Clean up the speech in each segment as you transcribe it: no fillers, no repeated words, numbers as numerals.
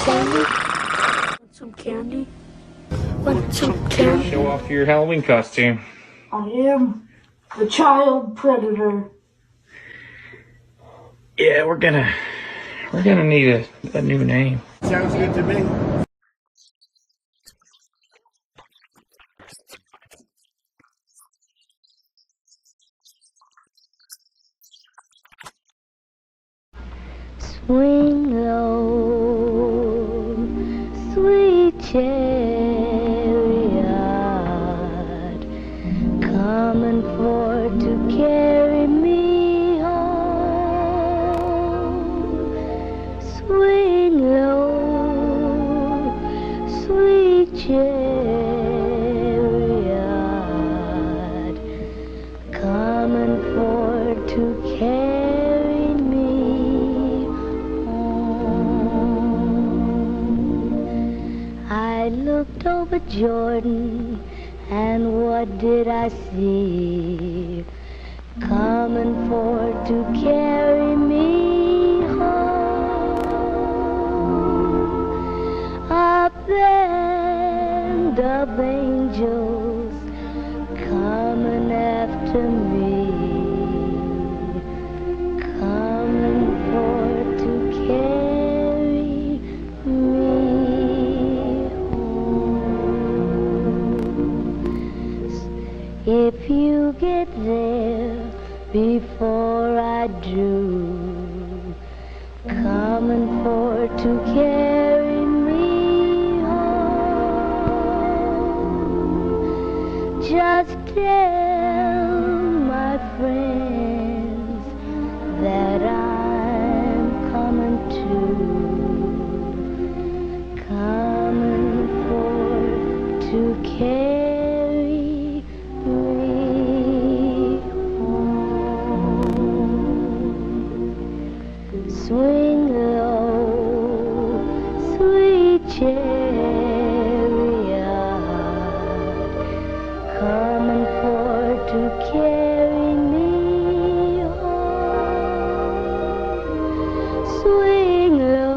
candy? Want some candy? Want some candy? Show off your Halloween costume. I am the child predator. Yeah, we're gonna need a new name. Sounds good to me. Swing low, sweet chariot, coming for to carry me home. Swing low, sweet chariot, coming for to carry me home. I looked over Jordan, and what did I see? Coming for to carry me home. A band of angels coming after me, coming for to carry me home. If you get there before I do, coming for to carry me home. Just tell my friends that I'm coming too, coming for to carry me home. Swing low, sweet chariot, coming for to carry me home. Swing low,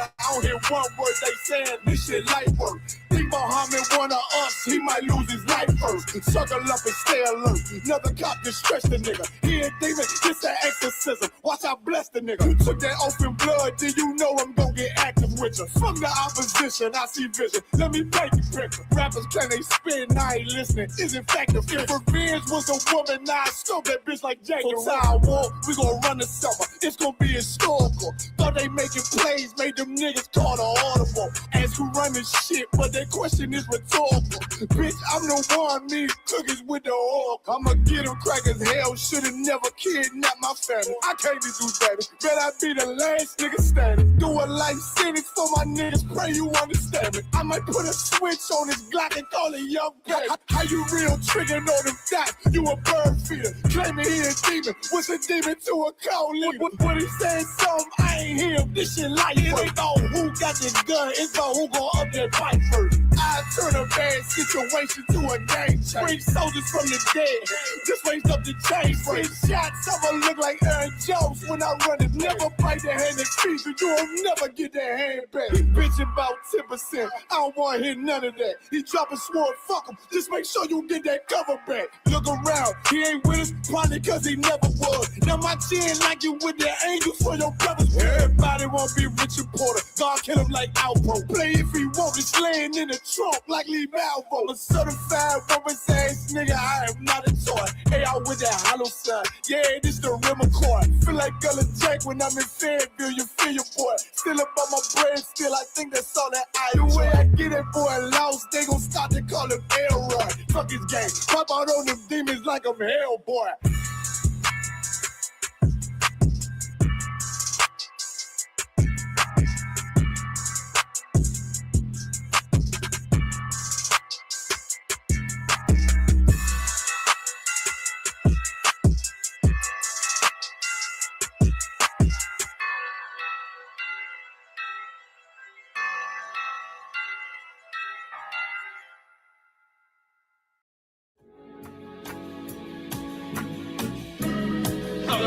I don't hear one word they saying, this shit light work. Think Muhammad one of us, he might lose his life first. Circle up and stay alert. Another cop just stretch the nigga. He ain't demon, this an exorcism. Watch I bless the nigga. You took that open blood, then you know I'm gonna get active with you. From the opposition, I see vision. Let me paint the picture. Rappers can they spin, I ain't listening. Is effective. If revenge was a woman, now I scope that bitch like Jacob. I war, we gon' run the summer. It's gon' be historical. Thought they making plays, made them niggas call the audible. Ask who run this shit, but that question is rhetorical. Bitch, I'm the one, me cookies with the oil. I'ma get them crackers, hell, should've never kidnapped my family. I can't do that. Bet I be the last nigga standing. Do a life sentence for my niggas, pray you understand me. I might put a switch on this Glock and call it young baby. How you real triggering on them dots? You a bird feeder, claiming he a demon. What's a demon to a cold leader? What he saying something, I ain't hear him. This shit light. It ain't about who got this gun, it's about who gon' up that fight first. I turn a bad situation to a game changer. Bring soldiers from the dead, just raised up the chain. Bring shots, I'ma look like Aaron Jones when I run it. Never bite the hand that feeds you, you'll never get that hand back. He bitch about 10%, I don't wanna hear none of that. He dropping sword, fuck him, just make sure you get that cover back. Look around, he ain't with us, probably cause he never was. Now my chin like you with the angels for your brothers. Everybody won't be Richard Porter, God kill him like Alpo. Play if he want, it's laying in the trunk like Lee Malvo. A certified woman's ass nigga, I am not a toy. Hey, out with that hollow sign, yeah, this the Rim McCoy. Feel like Gullah Jack when I'm in Fayetteville, you feel your boy. Still up on my brain, still I think that's all that I do. The way I get it, boy, lost, they gon' start to call him Elroy. Fuck his game, pop out on them demons like I'm Hellboy.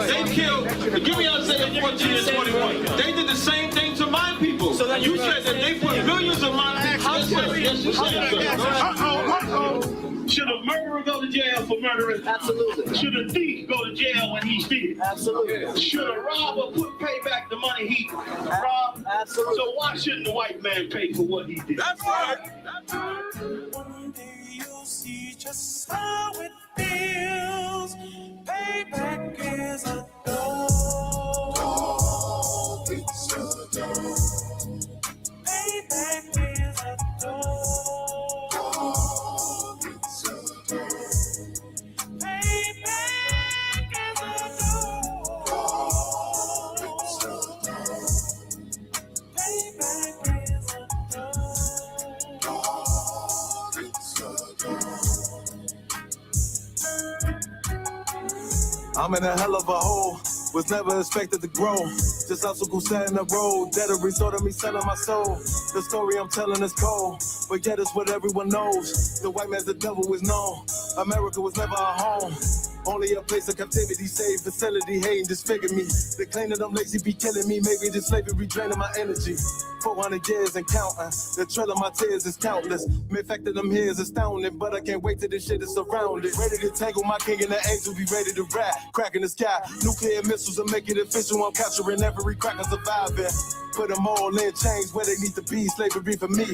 They killed, give me Isaiah 14 and 21. They did the same thing to my people. So you said that they put millions of my actions. Yes, you said. Should a murderer go to jail for murdering? Absolutely. Should a thief go to jail when he steals? Absolutely. Should a robber pay back the money he robbed? Absolutely. So why shouldn't the white man pay for what he did? That's right. That's right. One day you'll see just how it feels. Payback is a dog. It's a dog. Payback is a dog. It's a dog. Payback is a dog. It's a dog. Payback is a dog. It's a dog. I'm in a hell of a hole, was never expected to grow. Just hustle, stand in the road, that a result of me selling my soul. The story I'm telling is cold, but yet it's what everyone knows. The white man's the devil is known. America was never our home. Only a place of captivity, safe facility, hating, disfigure me. They claim that I'm lazy, be killing me. Maybe this slavery draining my energy. 400 years and counting. The trail of my tears is countless. The fact that I'm here is astounding, but I can't wait till this shit is surrounded. Ready to tangle my king and the angel, be ready to rap. Crack in the sky, nuclear missiles and make it official. I'm capturing every cracker surviving. Put them all in chains where they need to be. Slavery for me.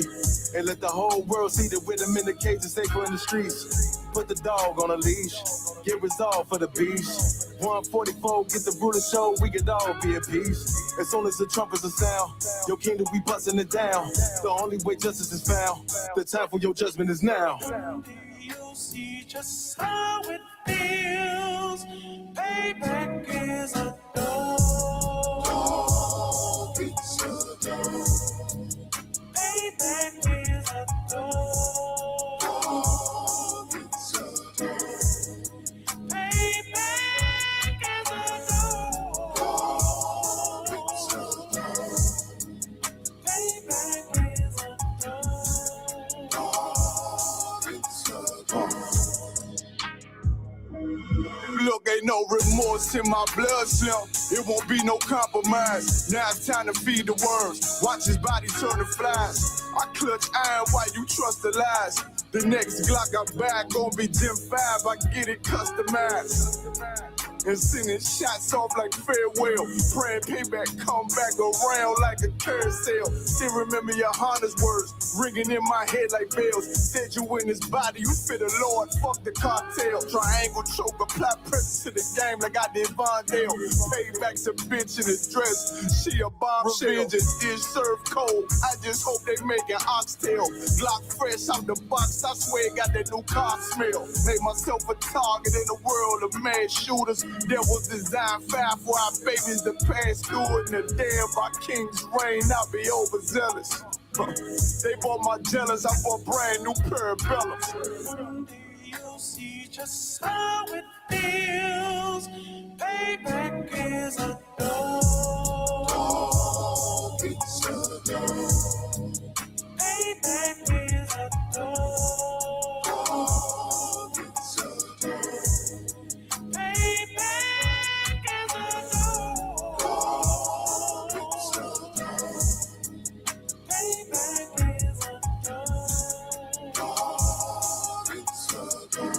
And let the whole world see that with them in the cage and safer in the streets. Put the dog on a leash. Get resolved for the beast. 144, get the ruler show. We could all be at peace. As soon as the trumpets are sound, your kingdom we busting it down. The only way justice is found. The time for your judgment is now. One day you'll see just how it feels. Payback is a dog. It's a dog. Payback is a dog. It's a dog. Payback is a dog. It's a dog. Payback is a dog. It's a dog. Look, ain't no remorse in my blood slump. It won't be no compromise. Now it's time to feed the worms. Watch his body turn to flies. I clutch iron while you trust the lies. The next Glock I buy gon' be Gen 5. I get it customized. And sending shots off like farewell. Praying payback come back around like a carousel. Still remember your Honda's words ringing in my head like bells. Said you in his body, you fit the Lord, fuck the cartel. Triangle choke, apply pressure to the game like I did Vondale. Payback's a bitch in his dress. She a bombshell. Revenge is served cold. I just hope they make an oxtail. Glock fresh out the box, I swear it got that new car smell. Made myself a target in a world of mad shooters. There was design five for our babies to pass through it. And the day of our king's reign, I'll be overzealous. They bought my jealous, I bought brand new parabellums. Someday you'll see just how it feels. Payback is a dog. It's a dog. Payback is a dog. It's a dog. Payback is a dog. It's a dog. Payback is a dog. It's a dog.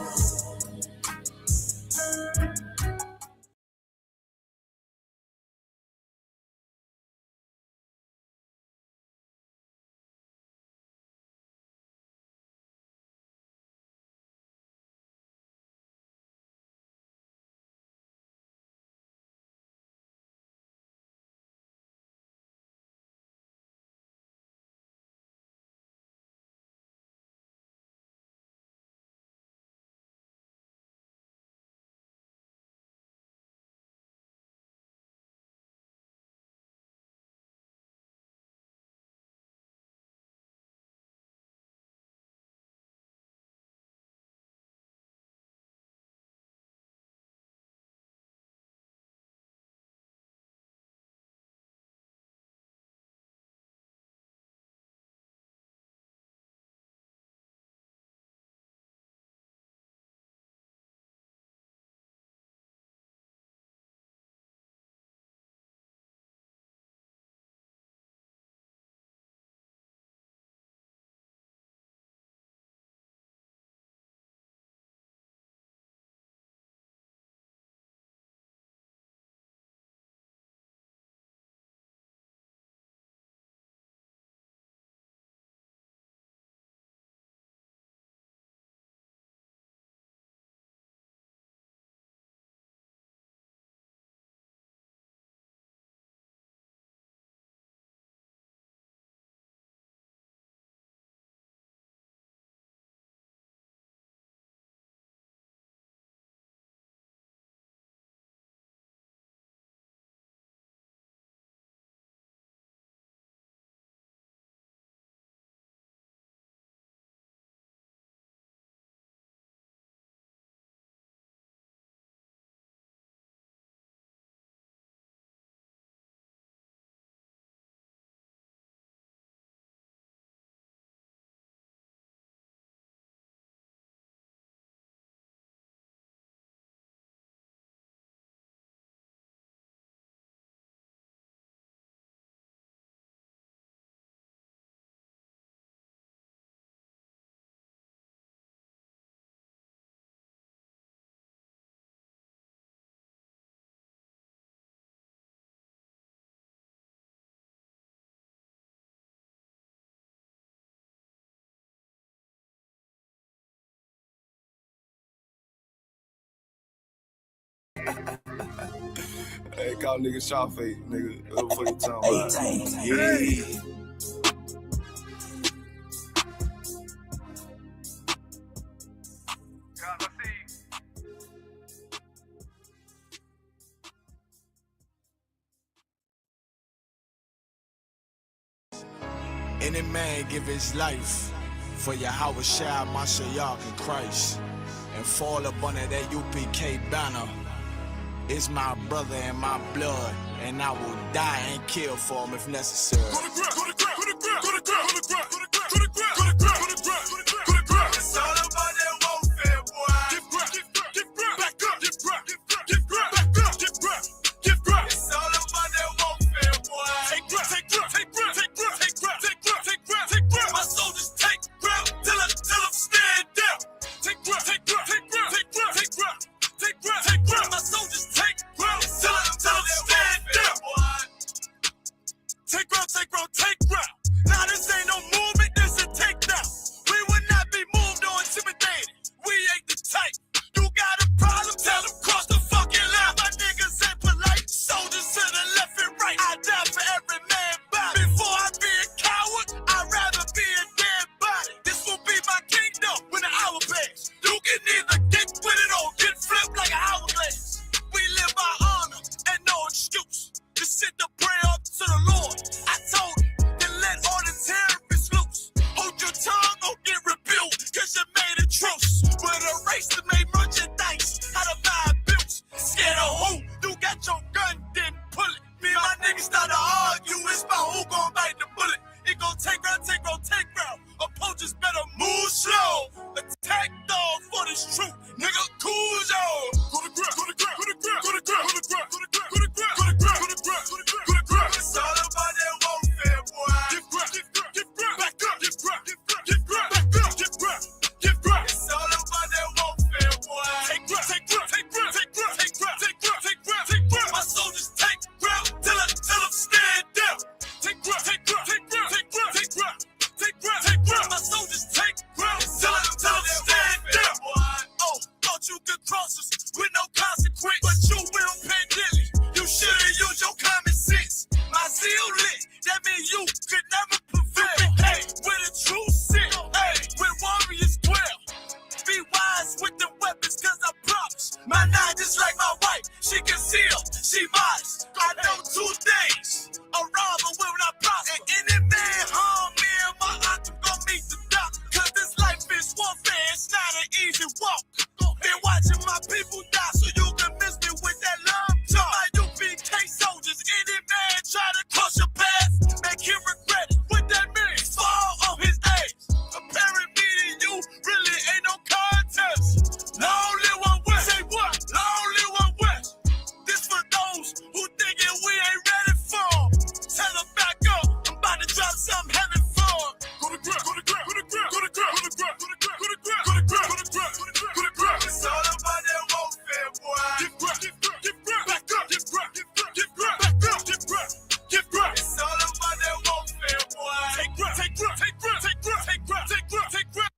Hey, call nigga shot face, nigga. What the fuck you talking about? Yeah. Any man give his life for Yahweh Shai, Mashiach, and Christ, and fall up under that UPK banner. It's my brother and my blood, and I will die and kill for him if necessary. Go to ground, go to ground, go to ground, go to ground, go to ground, go to ground, go to ground, go to ground, go to ground, go to ground. It's all about that warfare, boy. Give ground, back up, give ground, just like my wife. She concealed, she modest. I know 2 things. A robber will not prosper. And any man harm me and my aunt gon' meet the doctor. Cause this life is warfare, it's not an easy walk. Been watching my people die so you can miss me with that love talk. My UPK soldiers, any man try to cross your path, make him regret it. What that means? Fall on his ass. Comparing me to you really ain't no contest. Long live one west. Say what? Long live one west. This for those who thinking we ain't ready for. Tell them back up. I'm about to drop something heavy for. Go to grab, go to grab, go to grab, go to grab, go to grab, go to grab, go to grab, go to grab, go to grab, go to grab, go to grab. It's all about that warfare, boy. Give grab, give grab, give grab, back up, give grab, give grab, give grab, back up, give grab, give grab. It's all about that warfare, boy. Take grab, take grab, take grab, take grab, take grab, take grab, take grab.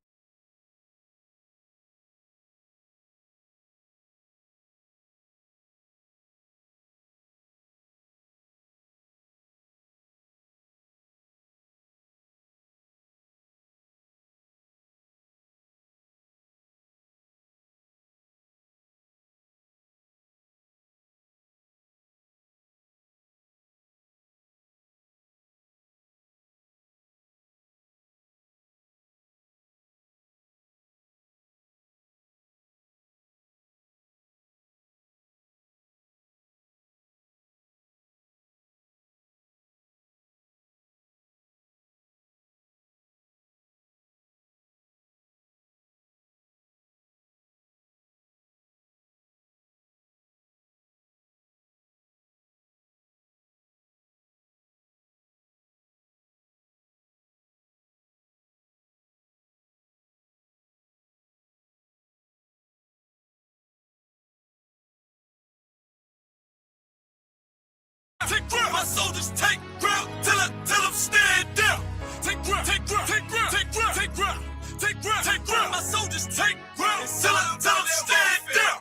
Take grip, my soldiers take grip till I'm stand down. Take grip, take grip, take grip, take grip, take grip, take grip, take grip. My soldiers take grip till I'm stand down.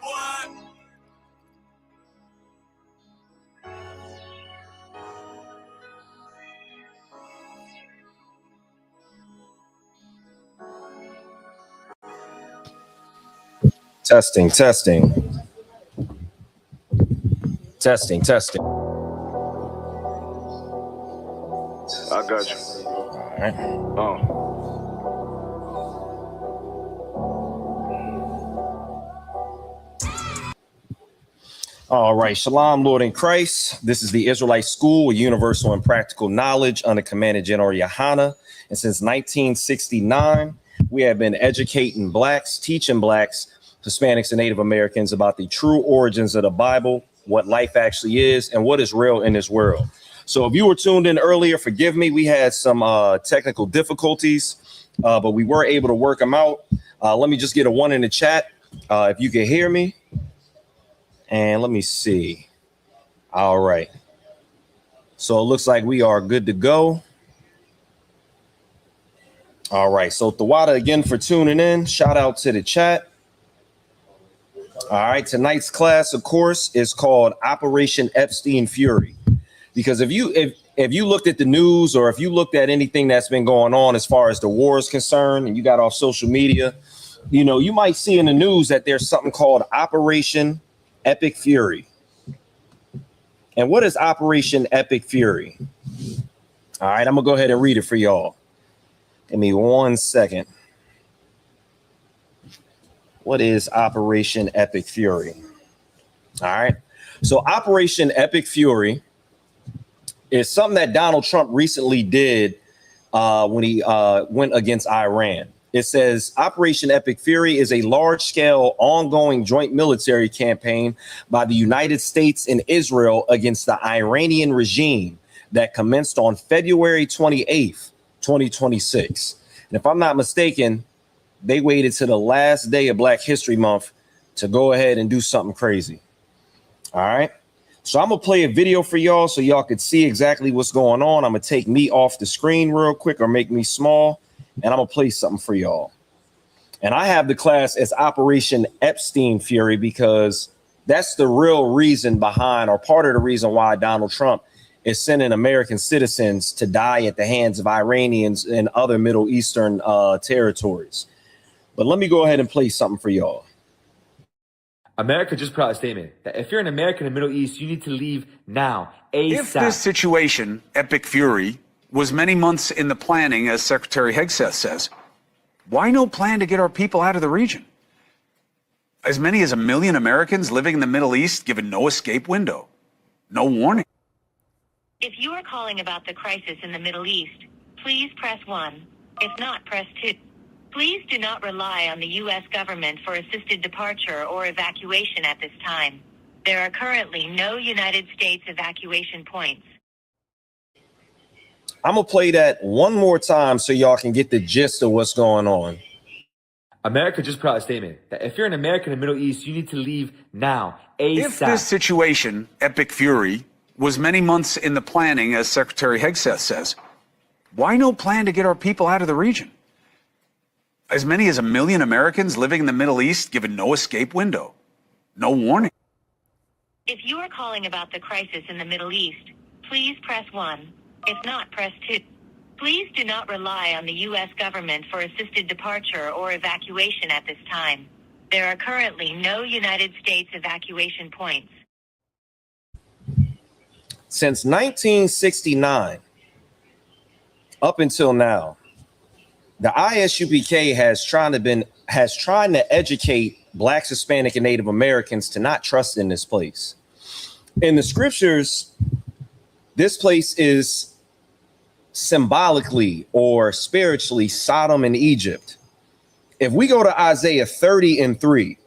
Testing, testing. Testing, testing. I got you. All right. Oh. All right. Shalom, Lord in Christ. This is the Israelite School of Universal and Practical Knowledge under Commander General Yohana. And since 1969, we have been educating blacks, teaching blacks, Hispanics, and Native Americans about the true origins of the Bible, what life actually is, and what is real in this world. So if you were tuned in earlier, forgive me. We had some technical difficulties, but we were able to work them out. Let me just get a 1 in the chat if you can hear me. And let me see. All right. So it looks like we are good to go. All right. So Tawada again for tuning in. Shout out to the chat. All right. Tonight's class, of course, is called Operation Epstein Fury. Because if you looked at the news or if you looked at anything that's been going on as far as the war is concerned and you got off social media, you know, you might see in the news that there's something called Operation Epic Fury. And what is Operation Epic Fury? All right, I'm gonna go ahead and read it for y'all. Give me 1 second. What is Operation Epic Fury? All right, so Operation Epic Fury is something that Donald Trump recently did when he went against Iran. It says Operation Epic Fury is a large-scale, ongoing joint military campaign by the United States and Israel against the Iranian regime that commenced on February 28th, 2026. And if I'm not mistaken, they waited to the last day of Black History Month to go ahead and do something crazy. All right. So I'm going to play a video for y'all so y'all could see exactly what's going on. I'm going to take me off the screen real quick or make me small. And I'm going to play something for y'all. And I have the class as Operation Epstein Fury because that's the real reason behind, or part of the reason why Donald Trump is sending American citizens to die at the hands of Iranians and other Middle Eastern territories. But let me go ahead and play something for y'all. America just put out a statement that if you're an American in the Middle East, you need to leave now, ASAP. If this situation, Epic Fury, was many months in the planning, as Secretary Hegseth says, why no plan to get our people out of the region? As many as 1 million Americans living in the Middle East given no escape window, no warning. If you are calling about the crisis in the Middle East, please press 1. If not, press 2. Please do not rely on the U.S. government for assisted departure or evacuation at this time. There are currently no United States evacuation points. I'm going to play that one more time so y'all can get the gist of what's going on. America just put out a statement that if you're an American in the Middle East, you need to leave now, ASAP. If this situation, Epic Fury, was many months in the planning, as Secretary Hegseth says, why no plan to get our people out of the region? As many as 1 million Americans living in the Middle East given no escape window, no warning. If you are calling about the crisis in the Middle East, please press 1. If not, press 2. Please do not rely on the U.S. government for assisted departure or evacuation at this time. There are currently no United States evacuation points. Since 1969, up until now, the Isupk has trying to educate Blacks, Hispanic, and Native Americans to not trust in this place. In the scriptures, this place is symbolically or spiritually Sodom and Egypt. If we go to Isaiah 30:3,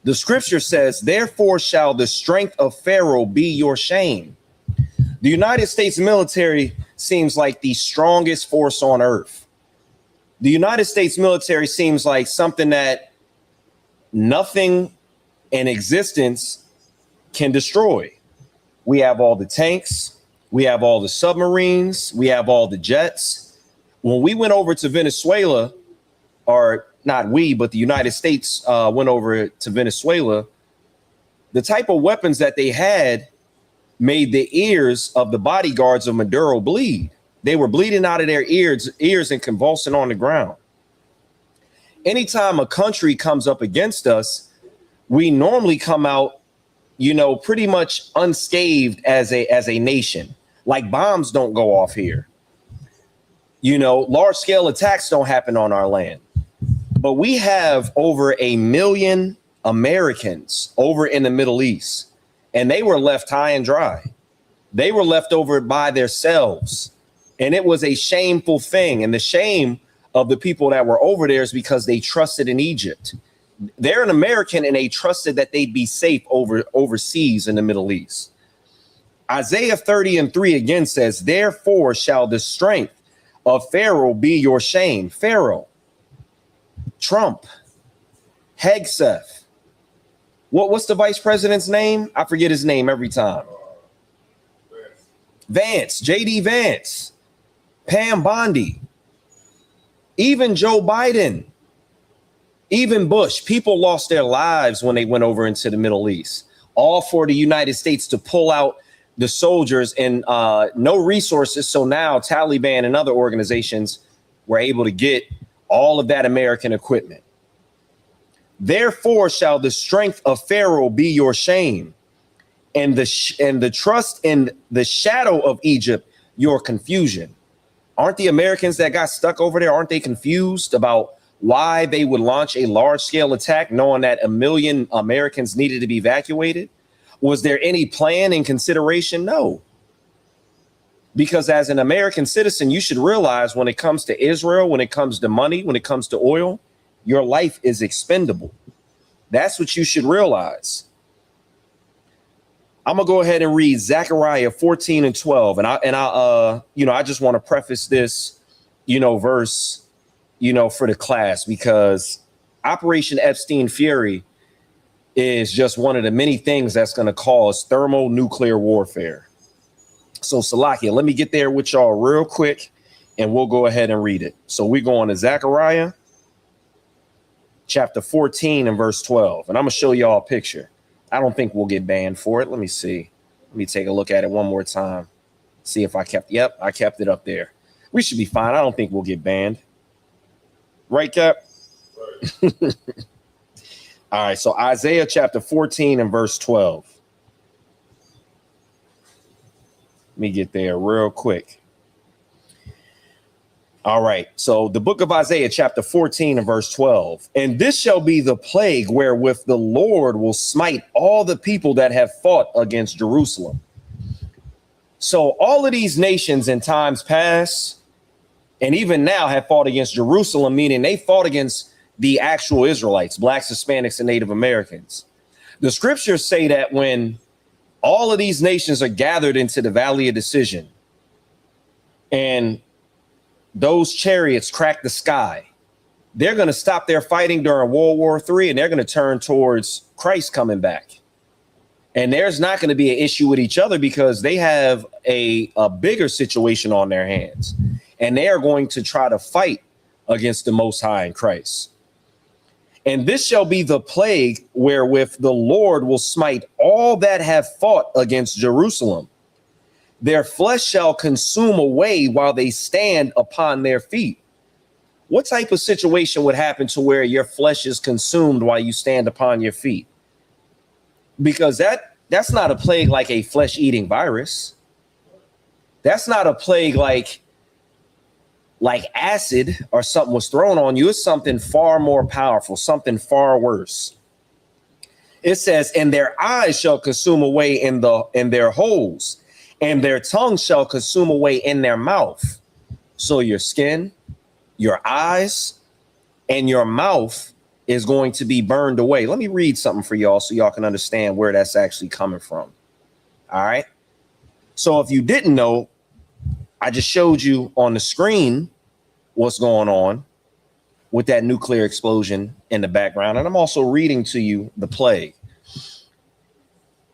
the scripture says, "Therefore shall the strength of Pharaoh be your shame." The United States military seems like the strongest force on earth. The United States military seems like something that nothing in existence can destroy. We have all the tanks. We have all the submarines. We have all the jets. When we went over to Venezuela, or not we, but the United States went over to Venezuela, the type of weapons that they had made the ears of the bodyguards of Maduro bleed. They were bleeding out of their ears and convulsing on the ground. Anytime a country comes up against us, we normally come out, pretty much unscathed as a nation. Like bombs don't go off here. Large scale attacks don't happen on our land. But we have over 1 million Americans over in the Middle East, and they were left high and dry. They were left over by themselves. And it was a shameful thing. And the shame of the people that were over there is because they trusted in Egypt. They're an American and they trusted that they'd be safe overseas in the Middle East. Isaiah 30:3 again says, "Therefore shall the strength of Pharaoh be your shame." Pharaoh, Trump, Hegseth. What's the vice president's name? I forget his name every time. Vance, JD Vance, Pam Bondi, even Joe Biden, even Bush. People lost their lives when they went over into the Middle East, all for the United States to pull out the soldiers and no resources. So now Taliban and other organizations were able to get all of that American equipment. Therefore shall the strength of Pharaoh be your shame, and the trust in the shadow of Egypt your confusion. Aren't the Americans that got stuck over there, aren't they confused about why they would launch a large scale attack knowing that 1 million Americans needed to be evacuated? Was there any plan in consideration? No. Because as an American citizen, you should realize when it comes to Israel, when it comes to money, when it comes to oil, your life is expendable. That's what you should realize. I'm gonna go ahead and read Zechariah 14:12, and I just want to preface this, verse, for the class, because Operation Epstein Fury is just one of the many things that's going to cause thermonuclear warfare. So Salakia, let me get there with y'all real quick, and we'll go ahead and read it. So we're going to Zechariah chapter 14 and verse 12, and I'm gonna show y'all a picture. I don't think we'll get banned for it. Let me see. Let me take a look at it one more time. See if I kept it up there. We should be fine. I don't think we'll get banned. Right, Cap? Right. All right, so Isaiah chapter 14 and verse 12. Let me get there real quick. All right, so the book of Isaiah chapter 14 and verse 12. And this shall be the plague wherewith the Lord will smite all the people that have fought against Jerusalem. So all of these nations in times past and even now have fought against Jerusalem, meaning they fought against the actual Israelites, blacks, Hispanics, and Native Americans. The scriptures say that when all of these nations are gathered into the valley of decision and those chariots crack the sky, they're going to stop their fighting during World War III and they're going to turn towards Christ coming back. And there's not going to be an issue with each other because they have a bigger situation on their hands. And they are going to try to fight against the Most High in Christ. And this shall be the plague wherewith the Lord will smite all that have fought against Jerusalem. Their flesh shall consume away while they stand upon their feet. What type of situation would happen to where your flesh is consumed while you stand upon your feet? Because that's not a plague like a flesh-eating virus. That's not a plague like acid or something was thrown on you. It's something far more powerful, something far worse. It says, and their eyes shall consume away in their holes, and their tongue shall consume away in their mouth. So your skin, your eyes, and your mouth is going to be burned away. Let me read something for y'all so y'all can understand where that's actually coming from. All right. So if you didn't know, I just showed you on the screen what's going on with that nuclear explosion in the background. And I'm also reading to you the plague.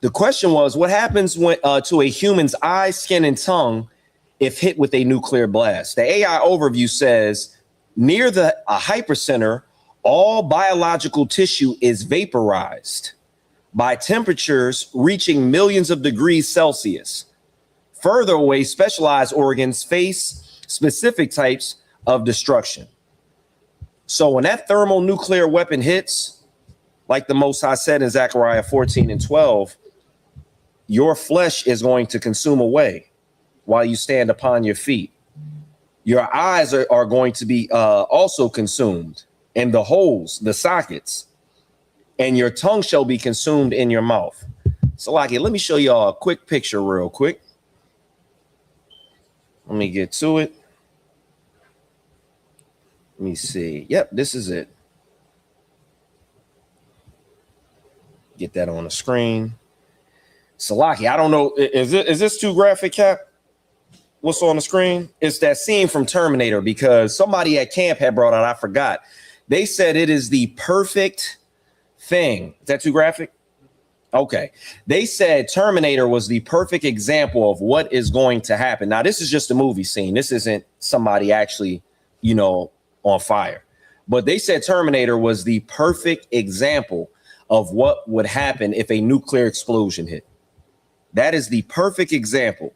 The question was, what happens when to a human's eye, skin, and tongue if hit with a nuclear blast? The AI overview says near a hypercenter, all biological tissue is vaporized by temperatures reaching millions of degrees Celsius. Further away, specialized organs face specific types of destruction. So when that thermonuclear weapon hits, like the Most High said in Zechariah 14 and 12, your flesh is going to consume away while you stand upon your feet. Your eyes are going to be also consumed, and the holes, the sockets, and your tongue shall be consumed in your mouth. So like it, let me show y'all a quick picture real quick. Let me get to it. Let me see. Yep, this is it. Get that on the screen. Salaki, I don't know. Is this too graphic, Cap? What's on the screen? It's that scene from Terminator, because somebody at camp had brought out, I forgot. They said it is the perfect thing. Is that too graphic? Okay. They said Terminator was the perfect example of what is going to happen. Now, this is just a movie scene. This isn't somebody actually, on fire. But they said Terminator was the perfect example of what would happen if a nuclear explosion hit. That is the perfect example.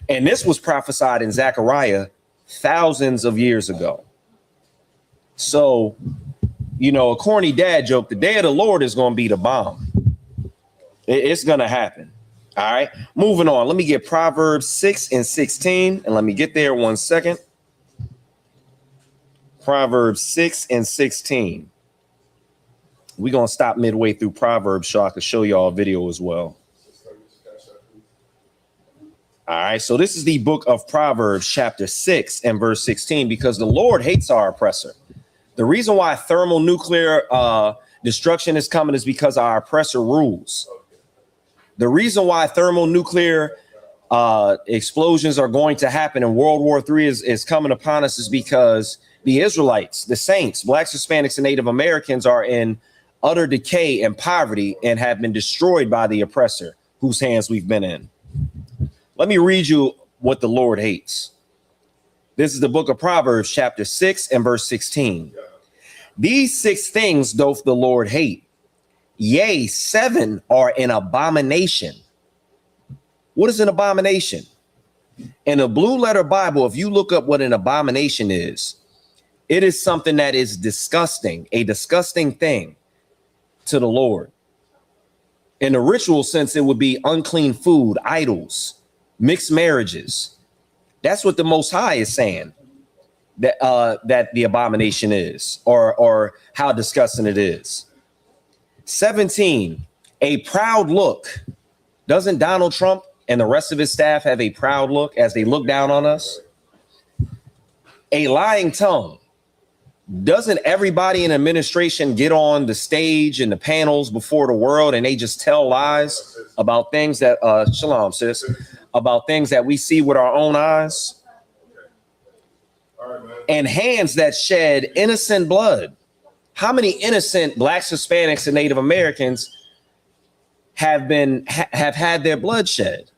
And this was prophesied in Zechariah thousands of years ago. So, a corny dad joke, the day of the Lord is going to be the bomb. It's going to happen. All right. Moving on. Let me get Proverbs 6 and 16. And let me get there 1 second. Proverbs 6 and 16. We're going to stop midway through Proverbs so I can show y'all a video as well. All right. So this is the book of Proverbs, chapter 6 and verse 16, because the Lord hates our oppressor. The reason why thermonuclear destruction is coming is because our oppressor rules. The reason why thermonuclear explosions are going to happen in World War III is coming upon us is because the Israelites, the saints, blacks, Hispanics, and Native Americans are in utter decay and poverty and have been destroyed by the oppressor whose hands we've been in. Let me read you what the Lord hates. This is the book of Proverbs, chapter 6 and verse 16. These 6 things doth the Lord hate. Yea, 7 are an abomination. What is an abomination? In a blue letter Bible, if you look up what an abomination is, it is something that is disgusting, a disgusting thing. to the Lord. In the ritual sense, it would be unclean food, idols, mixed marriages. That's what the Most High is saying that the abomination is, or how disgusting it is. 17, a proud look. Doesn't Donald Trump and the rest of his staff have a proud look as they look down on us? A lying tongue. Doesn't everybody in administration get on the stage and the panels before the world and they just tell lies about things that, shalom, sis, about things that we see with our own eyes? And hands that shed innocent blood. How many innocent Blacks, Hispanics, and Native Americans have had their blood shed?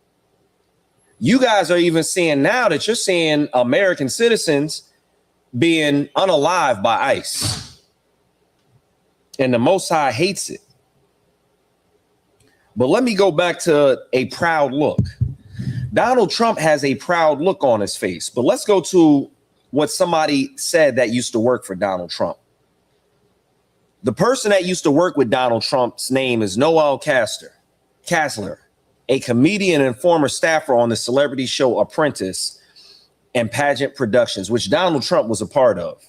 You guys are even seeing now that you're seeing American citizens being unalived by ICE. And the Most High hates it. But let me go back to a proud look. Donald Trump has a proud look on his face. But let's go to what somebody said that used to work for Donald Trump. The person that used to work with Donald Trump's name is Noel Kasler, a comedian and former staffer on the celebrity show Apprentice and Pageant Productions, which Donald Trump was a part of.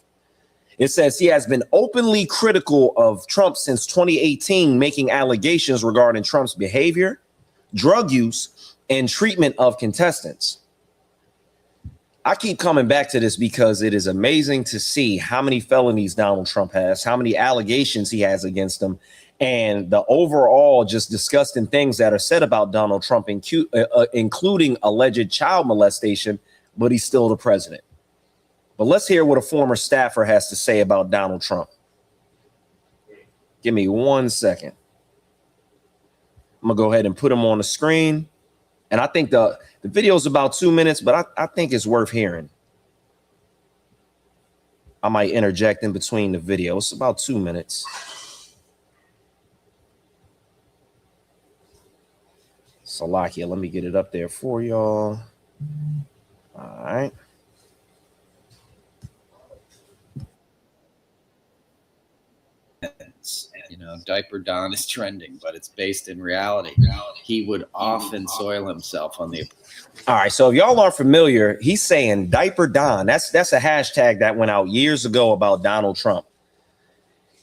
It says he has been openly critical of Trump since 2018, making allegations regarding Trump's behavior, drug use, and treatment of contestants. I keep coming back to this because it is amazing to see how many felonies Donald Trump has, how many allegations he has against him, and the overall just disgusting things that are said about Donald Trump, including alleged child molestation, but he's still the president. But let's hear what a former staffer has to say about Donald Trump. Give me 1 second. I'm gonna go ahead and put him on the screen. And I think the video is about 2 minutes, but I think it's worth hearing. I might interject in between the video. It's about 2 minutes. Salakia, let me get it up there for y'all. All right. You know, Diaper Don is trending, but it's based in reality. He would often soil himself on the. All right. So if y'all aren't familiar, he's saying Diaper Don. That's a hashtag that went out years ago about Donald Trump.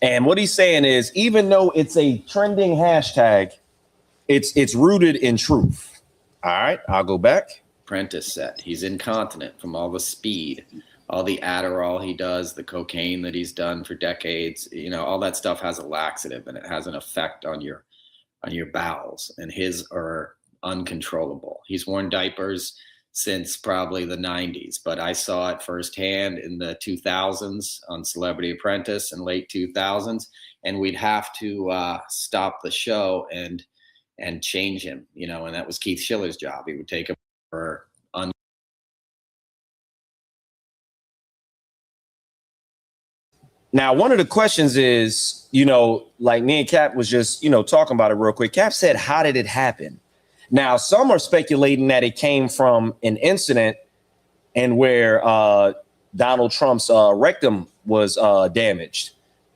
And what he's saying is, even though it's a trending hashtag, it's rooted in truth. All right. I'll go back. Apprentice set. He's incontinent from all the speed, all the Adderall he does, the cocaine that he's done for decades. You know, all that stuff has a laxative and it has an effect on your bowels, and his are uncontrollable. He's worn diapers since probably the 90s, but I saw it firsthand in the 2000s on Celebrity Apprentice in late 2000s, and we'd have to stop the show and change him, you know, and that was Keith Schiller's job. He would take him for Now, one of the questions is, you know, like me and Cap was just, you know, talking about it real quick. Cap said, how did it happen? Now, some are speculating that it came from an incident and where Donald Trump's rectum was damaged.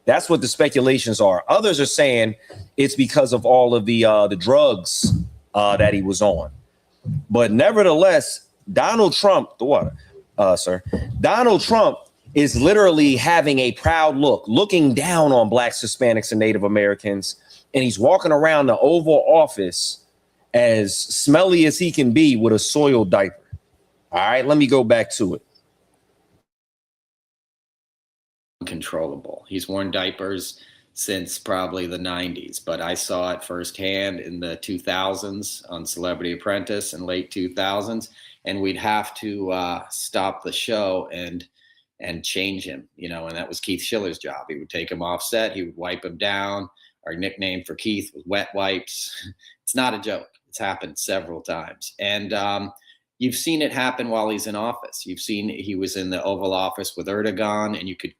That's what the speculations are. Others are saying it's because of all of the drugs that he was on. But nevertheless, Donald Trump, Donald Trump is literally having a proud look, looking down on Blacks, Hispanics, and Native Americans. And he's walking around the Oval Office as smelly as he can be with a soiled diaper. All right, let me go back to it. Uncontrollable. He's worn diapers since probably the 90s, but I saw it firsthand in the 2000s on Celebrity Apprentice in late 2000s, and we'd have to stop the show and change him, you know, and that was Keith Schiller's job. He would take him off set, he would wipe him down. Our nickname for Keith was Wet Wipes. It's not a joke. It's happened several times. And you've seen it happen while he's in office. You've seen he was in the Oval Office with Erdogan, and you could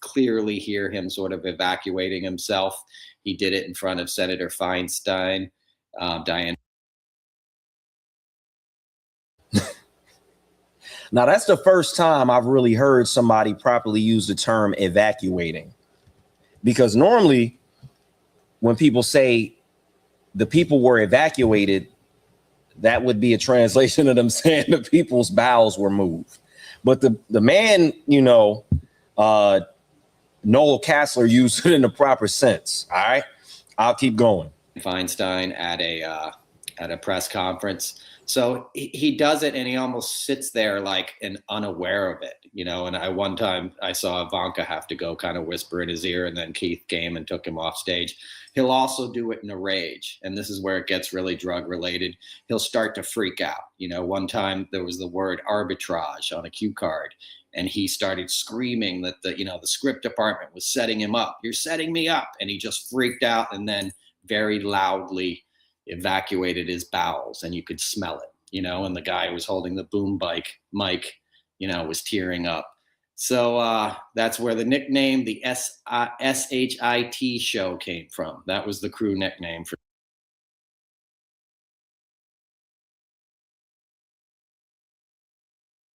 clearly hear him sort of evacuating himself. He did it in front of Senator Feinstein, Diane. Now, that's the first time I've really heard somebody properly use the term evacuating, because normally when people say the people were evacuated, that would be a translation of them saying the people's bowels were moved. But the man, Noel Castler used it in the proper sense. All right, I'll keep going. Feinstein at a press conference. So he does it, and he almost sits there like and unaware of it, And one time I saw Ivanka have to go kind of whisper in his ear, and then Keith came and took him off stage. He'll also do it in a rage, and this is where it gets really drug related. He'll start to freak out. One time there was the word arbitrage on a cue card, and he started screaming that the script department was setting him up. You're setting me up, and he just freaked out, and then very loudly evacuated his bowels, and you could smell it, and the guy who was holding the boom mic, was tearing up. So that's where the nickname, the SHIT show came from. That was the crew nickname for.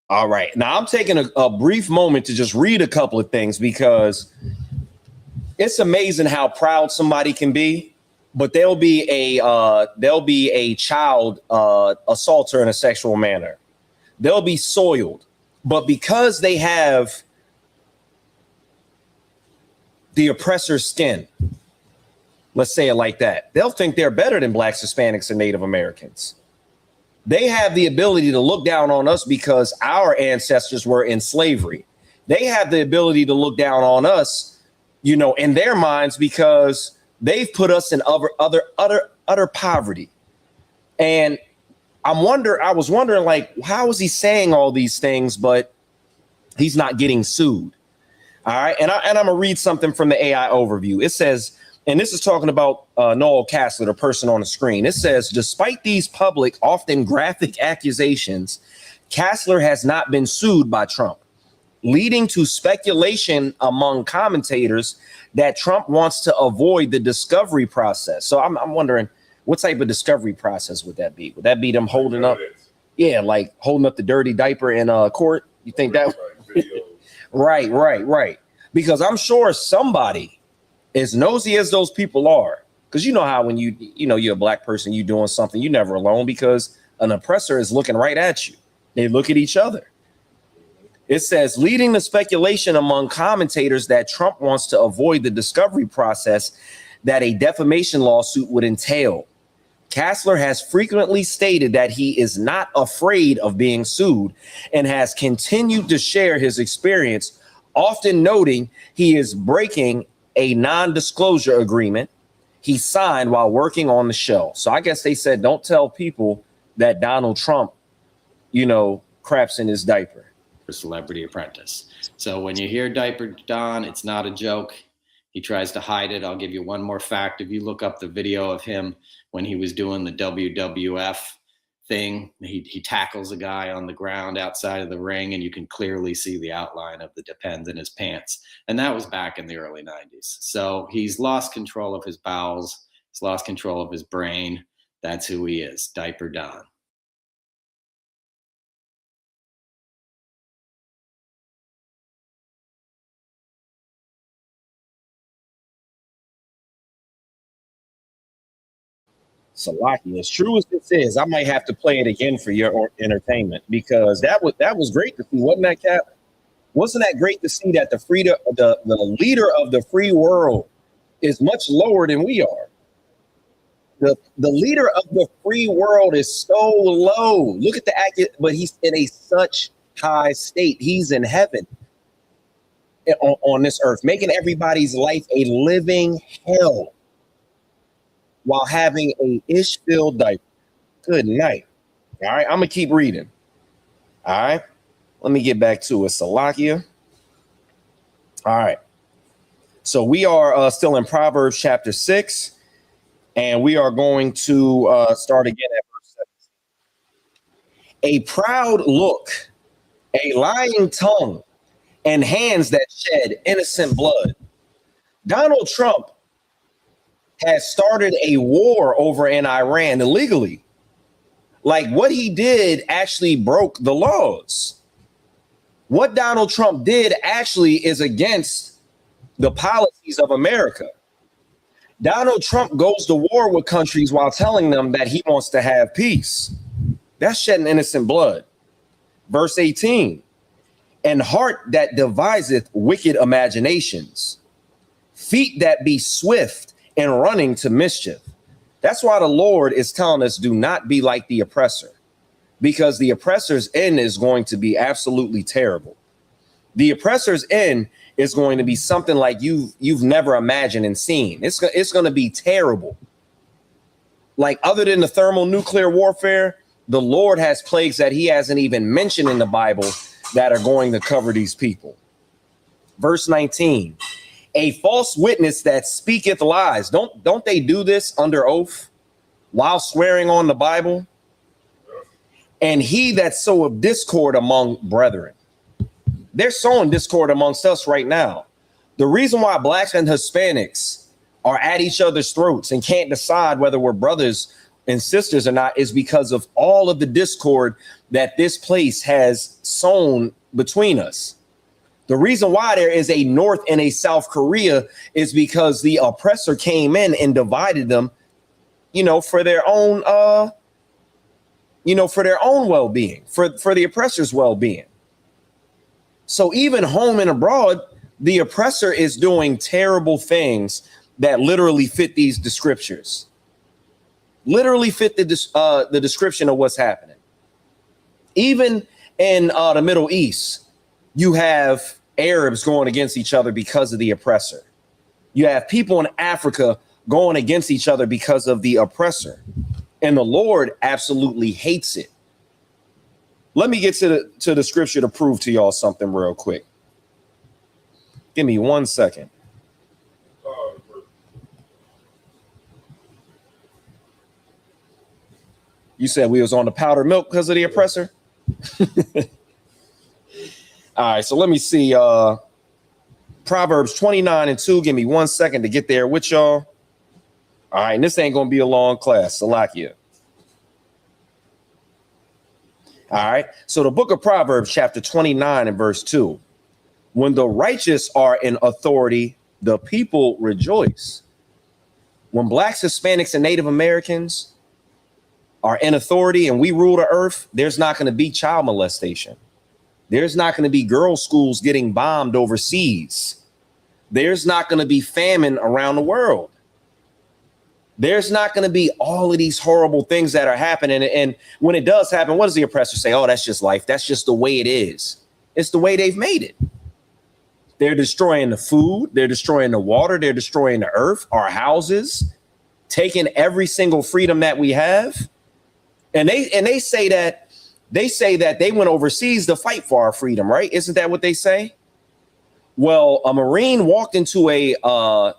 All right. Now I'm taking a brief moment to just read a couple of things, because it's amazing how proud somebody can be. But they'll be a child assaulter in a sexual manner. They'll be soiled, but because they have the oppressor's skin, let's say it like that, they'll think they're better than Blacks, Hispanics, and Native Americans. They have the ability to look down on us because our ancestors were in slavery. They have the ability to look down on us, in their minds, because they've put us in utter poverty. And I was wondering, like, how is he saying all these things, but he's not getting sued? All right. And I'm going to read something from the AI overview. It says, and this is talking about Noel Castler, the person on the screen. It says, despite these public, often graphic accusations, Castler has not been sued by Trump, leading to speculation among commentators that Trump wants to avoid the discovery process. So I'm wondering, what type of discovery process would that be? Would that be them holding up? Yeah, like holding up the dirty diaper in court? You think that? Right. Because I'm sure somebody, as nosy as those people are, because you know how when you're a black person, you doing something, you're never alone because an oppressor is looking right at you. They look at each other. It says, leading the speculation among commentators that Trump wants to avoid the discovery process that a defamation lawsuit would entail. Castler has frequently stated that he is not afraid of being sued and has continued to share his experience, often noting he is breaking a non-disclosure agreement he signed while working on the show. So I guess they said, don't tell people that Donald Trump, craps in his diaper. Celebrity Apprentice. So when you hear Diaper Don, it's not a joke. He tries to hide it. I'll give you one more fact. If you look up the video of him when he was doing the WWF thing, he tackles a guy on the ground outside of the ring, and you can clearly see the outline of the Depends in his pants. And that was back in the early 90s. So he's lost control of his bowels. He's lost control of his brain. That's who he is, Diaper Don. Salaki, as true as this is, I might have to play it again for your entertainment, because that was great to see, wasn't that, Cap? Wasn't that great to see that the leader of the free world is much lower than we are? The leader of the free world is so low. Look at but he's in such high state. He's in heaven on this earth, making everybody's life a living hell, while having a ish-filled diaper. Good night. All right, I'm gonna keep reading. All right, let me get back to it. Salakia. All right, so we are still in Proverbs chapter 6, and we are going to start again at verse 7. A proud look, a lying tongue, and hands that shed innocent blood. Donald Trump has started a war over in Iran illegally. Like, what he did actually broke the laws. What Donald Trump did actually is against the policies of America. Donald Trump goes to war with countries while telling them that he wants to have peace. That's shedding innocent blood. Verse 18, and heart that deviseth wicked imaginations, feet that be swift and running to mischief. That's why the Lord is telling us, do not be like the oppressor, because the oppressor's end is going to be absolutely terrible. The oppressor's end is going to be something like you've never imagined and seen. It's going to be terrible. Like, other than the thermonuclear warfare, the Lord has plagues that he hasn't even mentioned in the Bible that are going to cover these people. Verse 19, a false witness that speaketh lies. Don't they do this under oath while swearing on the Bible? And he that soweth discord among brethren. They're sowing discord amongst us right now. The reason why blacks and Hispanics are at each other's throats and can't decide whether we're brothers and sisters or not is because of all of the discord that this place has sown between us. The reason why there is a North and a South Korea is because the oppressor came in and divided them, for their own, for their own well-being, for the oppressor's well-being. So even home and abroad, the oppressor is doing terrible things that literally fit these scriptures, literally fit the description of what's happening. Even in the Middle East, you have Arabs going against each other because of the oppressor. You have people in Africa going against each other because of the oppressor. And the Lord absolutely hates it. Let me get to the scripture to prove to y'all something real quick. Give me 1 second. You said we was on the powdered milk because of the oppressor? All right, so let me see. Proverbs 29:2. Give me 1 second to get there with y'all. All right, and this ain't going to be a long class. Salakia. All right, so the book of Proverbs, chapter 29 and verse 2. When the righteous are in authority, the people rejoice. When blacks, Hispanics, and Native Americans are in authority and we rule the earth, there's not going to be child molestation. There's not going to be girls' schools getting bombed overseas. There's not going to be famine around the world. There's not going to be all of these horrible things that are happening. And when it does happen, what does the oppressor say? Oh, that's just life. That's just the way it is. It's the way they've made it. They're destroying the food. They're destroying the water. They're destroying the earth, our houses, taking every single freedom that we have. And they say that they went overseas to fight for our freedom, right? Isn't that what they say? Well, a Marine walked into a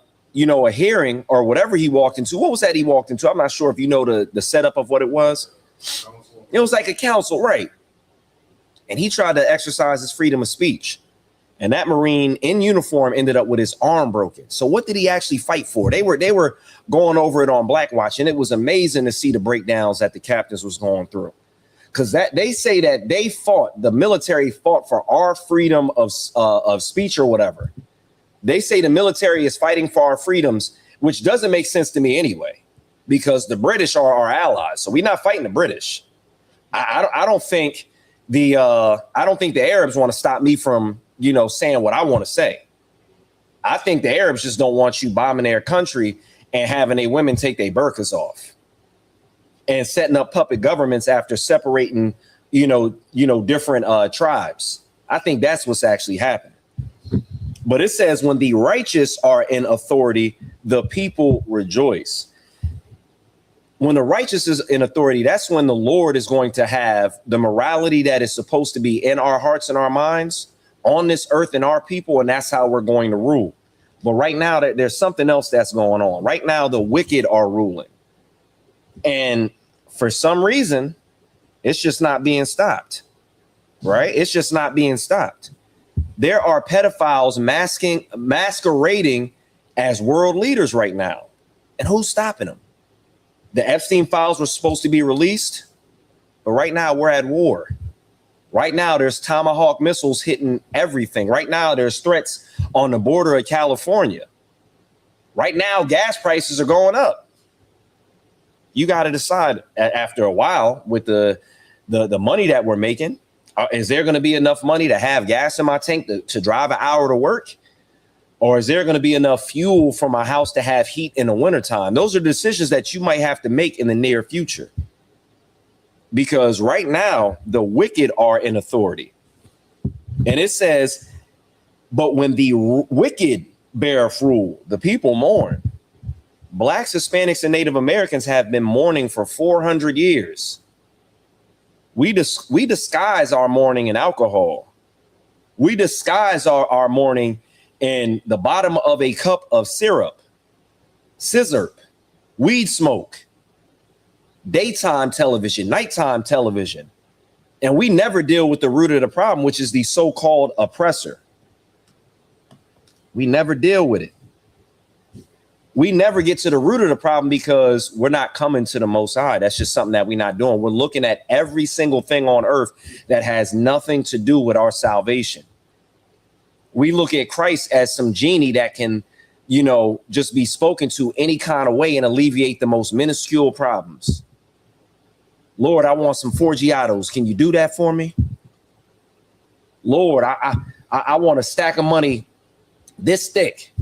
hearing or whatever he walked into. What was that he walked into? I'm not sure if you know the setup of what it was. It was like a council, right? And he tried to exercise his freedom of speech. And that Marine in uniform ended up with his arm broken. So what did he actually fight for? They were going over it on Black Watch, and it was amazing to see the breakdowns that the captains was going through. Because that they say that the military fought for our freedom of speech or whatever. They say the military is fighting for our freedoms, which doesn't make sense to me anyway, because the British are our allies. So we're not fighting the British. I don't think the Arabs want to stop me from, saying what I want to say. I think the Arabs just don't want you bombing their country and having their women take their burqas off and setting up puppet governments after separating, different tribes. I think that's what's actually happening. But it says when the righteous are in authority, the people rejoice. When the righteous is in authority, that's when the Lord is going to have the morality that is supposed to be in our hearts and our minds on this earth and our people. And that's how we're going to rule. But right now, there's something else that's going on. Right now, the wicked are ruling. And for some reason, it's just not being stopped. Right? It's just not being stopped. There are pedophiles masquerading as world leaders right now. And who's stopping them? The Epstein files were supposed to be released, but right now we're at war. Right now there's Tomahawk missiles hitting everything. Right now there's threats on the border of California. Right now, gas prices are going up. You got to decide after a while with the money that we're making, is there going to be enough money to have gas in my tank to drive an hour to work? Or is there going to be enough fuel for my house to have heat in the wintertime? Those are decisions that you might have to make in the near future. Because right now, the wicked are in authority. And it says, but when the wicked beareth rule, the people mourn. Blacks, Hispanics, and Native Americans have been mourning for 400 years. We disguise our mourning in alcohol. We disguise our mourning in the bottom of a cup of syrup, scissor, weed smoke, daytime television, nighttime television. And we never deal with the root of the problem, which is the so-called oppressor. We never deal with it. We never get to the root of the problem because we're not coming to the Most High. That's just something that we're not doing. We're looking at every single thing on earth that has nothing to do with our salvation. We look at Christ as some genie that can, just be spoken to any kind of way and alleviate the most minuscule problems. Lord, I want some Forgiatos. Can you do that for me? Lord, I want a stack of money this thick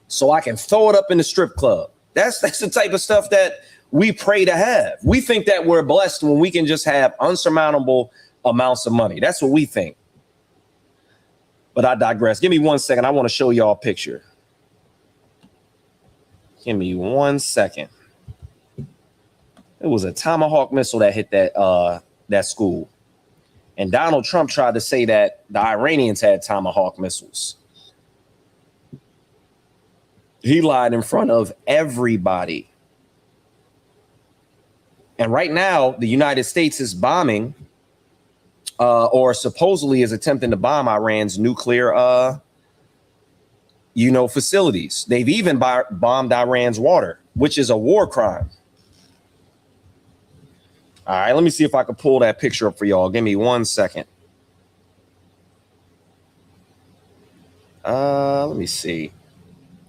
so I can throw it up in the strip club. That's the type of stuff that we pray to have. We think that we're blessed when we can just have unsurmountable amounts of money. That's what we think. But I digress. Give me 1 second. I want to show y'all a picture. Give me 1 second. It was a Tomahawk missile that hit that school. And Donald Trump tried to say that the Iranians had Tomahawk missiles. He lied in front of everybody. And right now, the United States is bombing or supposedly is attempting to bomb Iran's nuclear, facilities. They've even bombed Iran's water, which is a war crime. All right, let me see if I can pull that picture up for y'all. Give me 1 second. Let me see.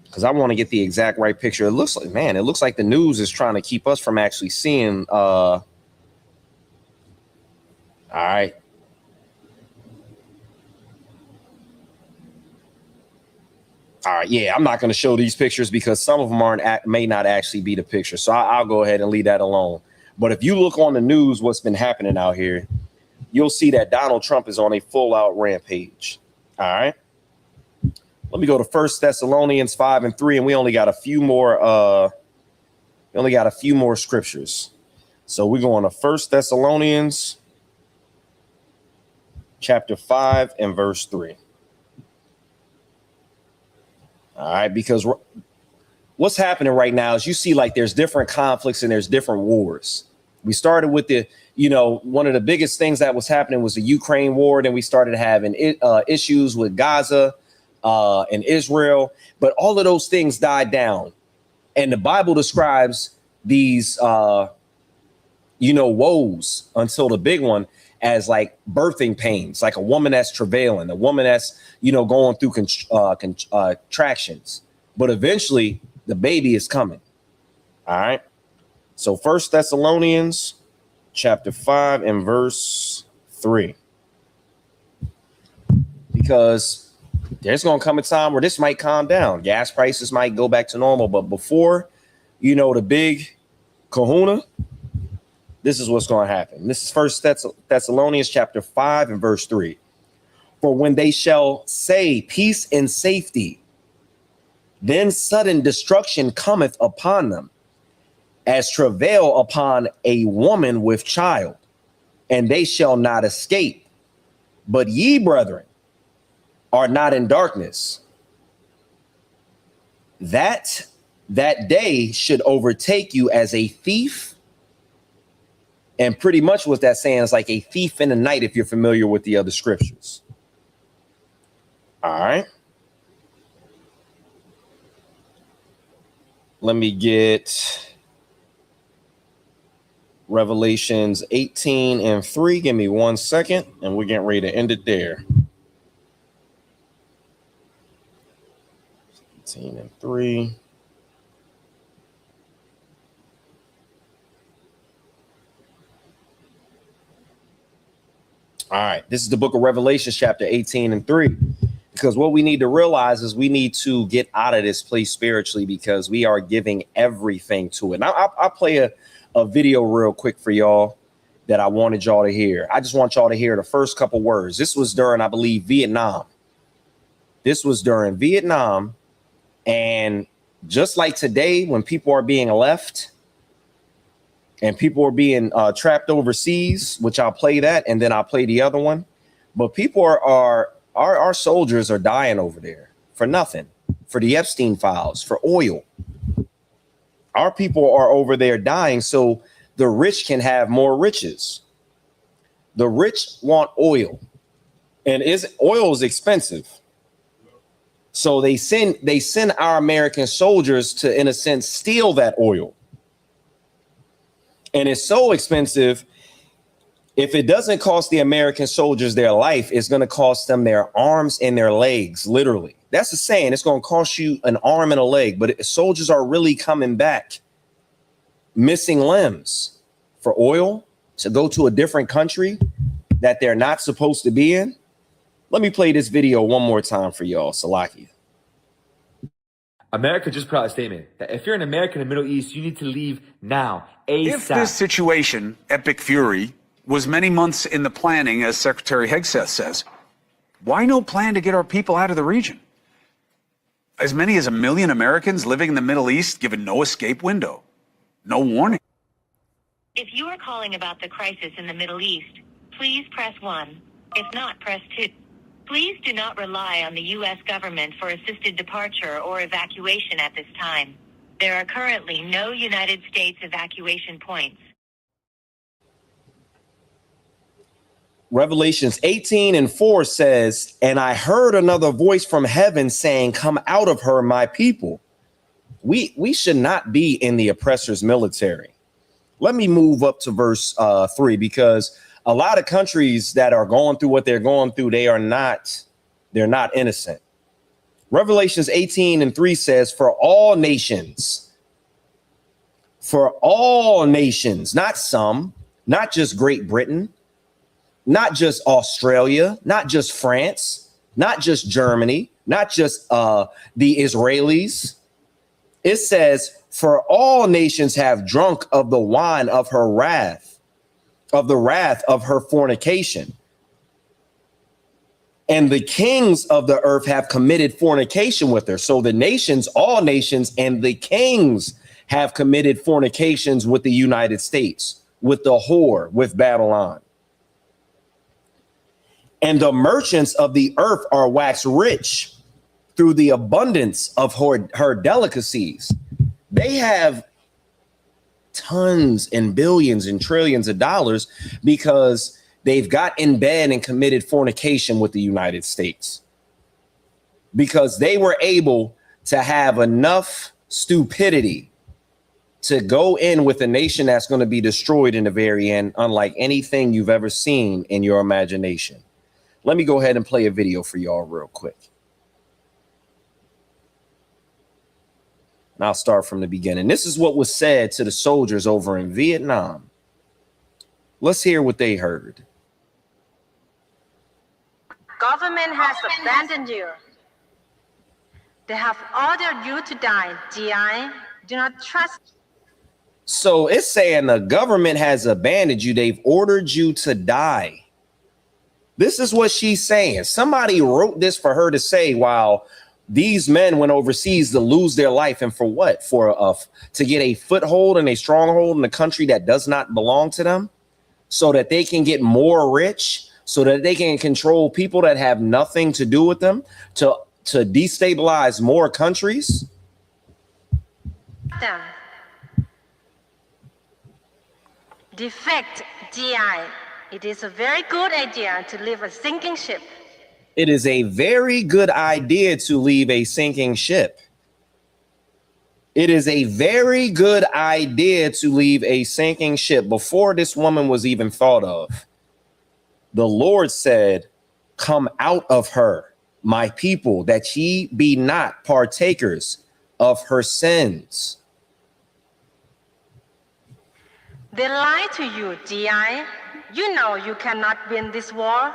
Because I want to get the exact right picture. It looks like the news is trying to keep us from actually seeing. All right. All right. Yeah, I'm not going to show these pictures because some of them may not actually be the picture. So I'll go ahead and leave that alone. But if you look on the news, what's been happening out here, you'll see that Donald Trump is on a full out rampage. All right. Let me go to 1 Thessalonians 5:3, and we only got a few more. Scriptures. So we're going to 1 Thessalonians chapter 5 and verse 3. All right, because what's happening right now is you see like there's different conflicts and there's different wars. We started with one of the biggest things that was happening was the Ukraine war. Then we started having issues with Gaza and Israel, but all of those things died down. And the Bible describes these, woes until the big one as like birthing pains, like a woman that's travailing, a woman that's, going through contractions. But eventually the baby is coming. All right. So 1 Thessalonians chapter 5 and verse 3. Because there's going to come a time where this might calm down. Gas prices might go back to normal. But before, the big kahuna, this is what's going to happen. This is 1 Thessalonians chapter 5 and verse 3. For when they shall say peace and safety, then sudden destruction cometh upon them, as travail upon a woman with child, and they shall not escape. But ye, brethren, are not in darkness, that day should overtake you as a thief. And pretty much what that's saying is like a thief in the night, if you're familiar with the other scriptures. All right. Let me get Revelations 18 and 3. Give me 1 second, and we're getting ready to end it there. 18 and 3. All right, this is the book of Revelation, chapter 18 and 3. Because what we need to realize is we need to get out of this place spiritually because we are giving everything to it. Now, I'll play a video real quick for y'all that I wanted y'all to hear. I just want y'all to hear the first couple words. This was during, I believe, Vietnam. This was during Vietnam. And just like today, when people are being left and people are being trapped overseas, which I'll play that and then I'll play the other one. But people our soldiers are dying over there for nothing, for the Epstein files, for oil. Our people are over there dying so the rich can have more riches. The rich want oil, and oil is expensive. So they send our American soldiers to, in a sense, steal that oil. And it's so expensive. If it doesn't cost the American soldiers their life, it's going to cost them their arms and their legs, literally. That's the saying. It's going to cost you an arm and a leg. But soldiers are really coming back missing limbs for oil to go to a different country that they're not supposed to be in. Let me play this video one more time for y'all, Salakia. America just put out a statement that if you're an American in the Middle East, you need to leave now, ASAP. If this situation, Epic Fury, was many months in the planning, as Secretary Hegseth says, why no plan to get our people out of the region? As many as 1 million Americans living in the Middle East given no escape window, no warning. If you are calling about the crisis in the Middle East, please press 1. If not, press 2. Please do not rely on the U.S. government for assisted departure or evacuation at this time. There are currently no United States evacuation points. Revelations 18 and 4 says, and I heard another voice from heaven saying, come out of her, my people. We should not be in the oppressor's military. Let me move up to verse 3, because a lot of countries that are going through what they're going through, they're not innocent. Revelations 18 and 3 says, for all nations, not some, not just Great Britain, not just Australia, not just France, not just Germany, not just the Israelis. It says, for all nations have drunk of the wine of her wrath, of the wrath of her fornication. And the kings of the earth have committed fornication with her. So the nations, all nations, and the kings have committed fornications with the United States, with the whore, with Babylon. And the merchants of the earth are waxed rich through the abundance of her delicacies. They have tons and billions and trillions of dollars because they've got in bed and committed fornication with the United States, because they were able to have enough stupidity to go in with a nation that's going to be destroyed in the very end, unlike anything you've ever seen in your imagination. Let me go ahead and play a video for y'all real quick. And I'll start from the beginning. This is what was said to the soldiers over in Vietnam. Let's hear what they heard. Government has abandoned you. They have ordered you to die. GI, do not trust. So it's saying the government has abandoned you. They've ordered you to die. This is what she's saying. Somebody wrote this for her to say while these men went overseas to lose their life. And for what? To get a foothold and a stronghold in a country that does not belong to them, so that they can get more rich, so that they can control people that have nothing to do with them, to destabilize more countries. Them. Defect GI. It is a very good idea to leave a sinking ship. It is a very good idea to leave a sinking ship. It is a very good idea to leave a sinking ship. Before this woman was even thought of, the Lord said, come out of her, my people, that ye be not partakers of her sins. They lie to you, GI. You know you cannot win this war.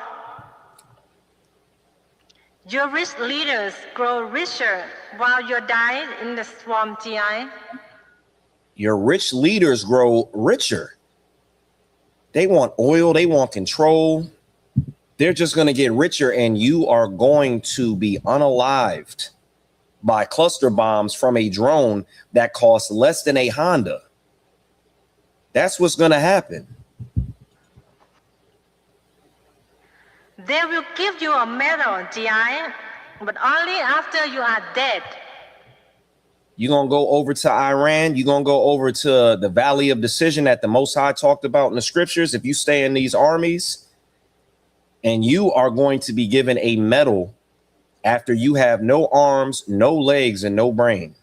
Your rich leaders grow richer while you die in the swamp, GI. Your rich leaders grow richer. They want oil, they want control. They're just going to get richer, and you are going to be unalived by cluster bombs from a drone that costs less than a Honda. That's what's going to happen. They will give you a medal, GI, but only after you are dead. You're going to go over to Iran. You're going to go over to the Valley of Decision that the Most High talked about in the scriptures. If you stay in these armies, and you are going to be given a medal after you have no arms, no legs, and no brain.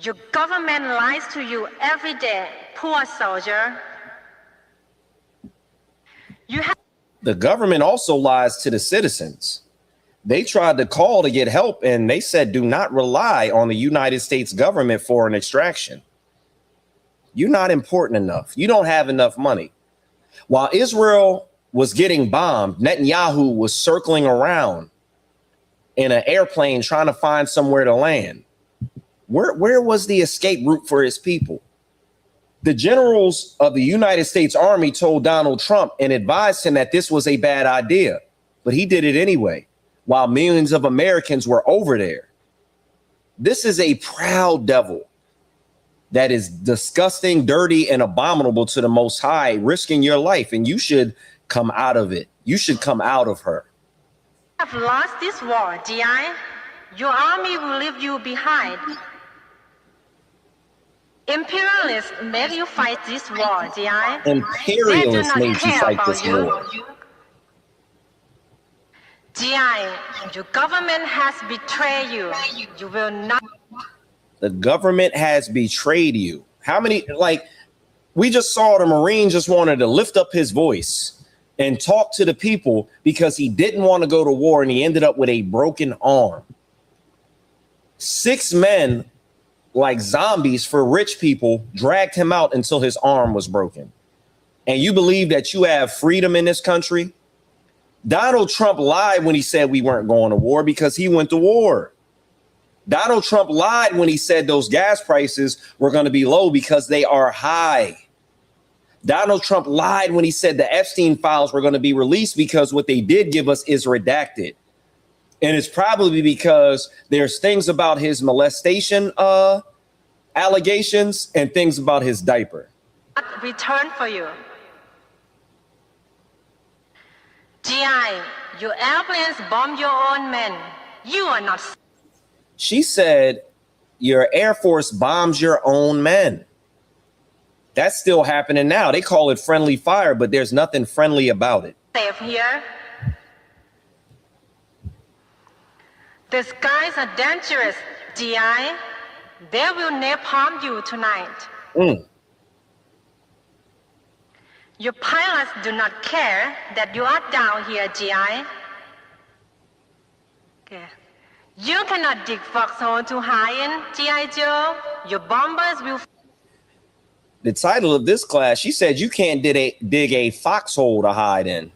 Your government lies to you every day, poor soldier. The government also lies to the citizens. They tried to call to get help, and they said, do not rely on the United States government for an extraction. You're not important enough. You don't have enough money. While Israel was getting bombed, Netanyahu was circling around in an airplane trying to find somewhere to land. Where was the escape route for his people? The generals of the United States Army told Donald Trump and advised him that this was a bad idea, but he did it anyway, while millions of Americans were over there. This is a proud devil that is disgusting, dirty, and abominable to the Most High, risking your life, and you should come out of it. You should come out of her. You have lost this war, GI. Your army will leave you behind. Imperialists made you fight this war, GI. Imperialists made you fight this war. GI, your government has betrayed you. You will not. The government has betrayed you. How many, like, we just saw the Marine just wanted to lift up his voice and talk to the people because he didn't want to go to war, and he ended up with a broken arm. 6 men, like zombies for rich people, dragged him out until his arm was broken. And you believe that you have freedom in this country? Donald Trump lied when he said we weren't going to war, because he went to war. Donald Trump lied when he said those gas prices were going to be low, because they are high. Donald Trump lied when he said the Epstein files were going to be released, because what they did give us is redacted. And it's probably because there's things about his molestation allegations and things about his diaper. Return for you. GI, your airplanes bomb your own men. You are not. She said your Air Force bombs your own men. That's still happening now. They call it friendly fire, but there's nothing friendly about it. Safe here. The skies are dangerous, GI. They will napalm you tonight. Your pilots do not care that you are down here, GI. Okay. You cannot dig foxhole to hide in, GI Joe. Your bombers will. The title of this class, she said you can't dig a foxhole to hide in.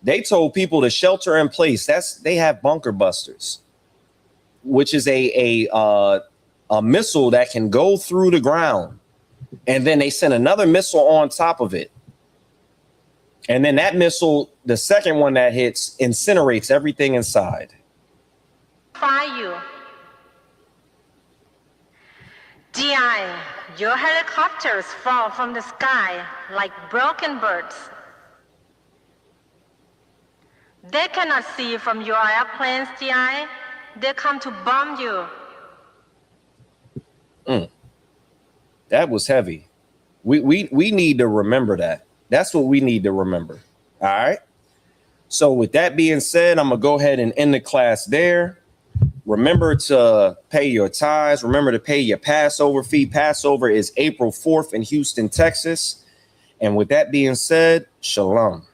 They told people to shelter in place. They have bunker busters, which is a missile that can go through the ground, and then they send another missile on top of it. And then that missile, the second one that hits, incinerates everything inside. Fire you. GI, your helicopters fall from the sky like broken birds. They cannot see from your airplanes, GI. They come to bomb you. That was heavy. We need to remember that. That's what we need to remember. All right. So with that being said, I'm going to go ahead and end the class there. Remember to pay your tithes. Remember to pay your Passover fee. Passover is April 4th in Houston, Texas. And with that being said, shalom.